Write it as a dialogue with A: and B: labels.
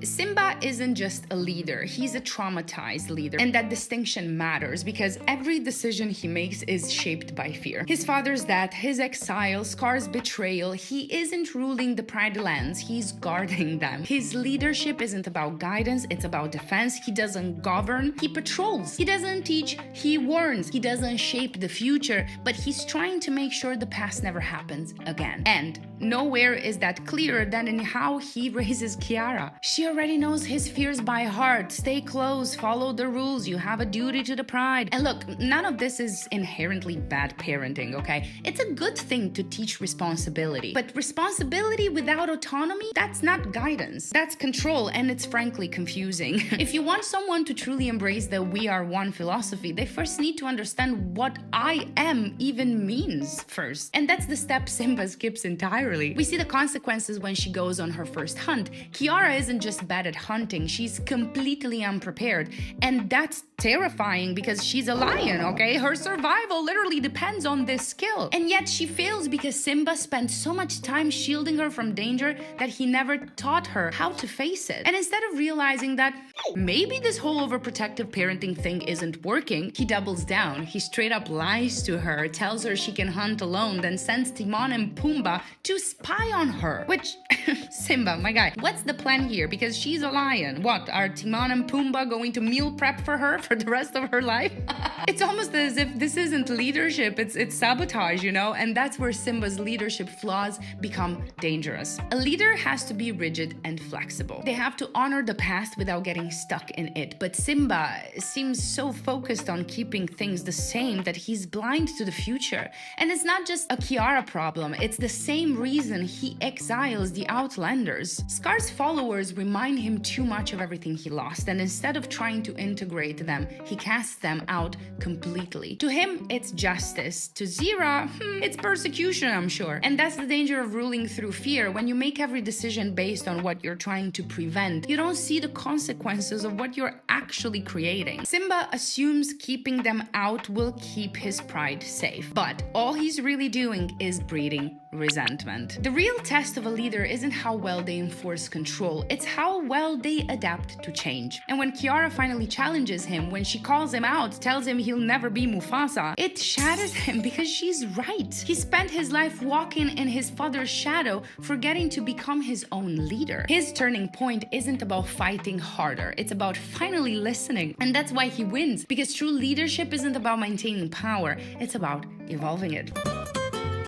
A: Simba isn't just a leader, he's a traumatized leader. And that distinction matters because every decision he makes is shaped by fear. His father's death, his exile, Scar's betrayal, he isn't ruling the Pride lands, he's guarding them. His leadership isn't about guidance, it's about defense. He doesn't govern, he patrols. He doesn't teach, he warns. He doesn't shape the future, but he's trying to make sure the past never happens again. And nowhere is that clearer than in how he raises Kiara. She already knows his fears by heart. Stay close, follow the rules, you have a duty to the Pride. And look, none of this is inherently bad parenting, okay? It's a good thing to teach responsibility. But responsibility without autonomy, that's not guidance. That's control, and it's frankly confusing. If you want someone to truly embrace the "we are one" philosophy, they first need to understand what "I am" even means first. And that's the step Simba skips entirely. We see the consequences when she goes on her first hunt. Kiara isn't just bad at hunting, she's completely unprepared. And that's terrifying because she's a lion, okay? Her survival literally depends on this skill. And yet she fails because Simba spent so much time shielding her from danger that he never taught her how to face it. And instead of realizing that maybe this whole overprotective parenting thing isn't working, he doubles down. He straight up lies to her, tells her she can hunt alone, then sends Timon and Pumbaa to spy on her. Which, Simba, my guy, what's the plan here? Because she's a lion. What, are Timon and Pumbaa going to meal prep for her for the rest of her life? It's almost as if this isn't leadership, it's sabotage, you know? And that's where Simba's leadership flaws become dangerous. A leader has to be rigid and flexible. They have to honor the past without getting stuck in it. But Simba seems so focused on keeping things the same that he's blind to the future. And it's not just a Kiara problem, it's the same reason he exiles the Outlanders. Scar's followers remind him too much of everything he lost, and instead of trying to integrate them, he casts them out completely. To him, it's justice. To Zira, it's persecution, I'm sure. And that's the danger of ruling through fear. When you make every decision based on what you're trying to prevent, you don't see the consequences of what you're actually creating. Simba assumes keeping them out will keep his pride safe, but all he's really doing is breeding resentment. The real test of a leader isn't how well they enforce control, it's how well they adapt to change. And when Kiara finally challenges him, when she calls him out, tells him he'll never be Mufasa, it shatters him because she's right. He spent his life walking in his father's shadow, forgetting to become his own leader. His turning point isn't about fighting harder, it's about finally listening. And that's why he wins, because true leadership isn't about maintaining power, it's about evolving it.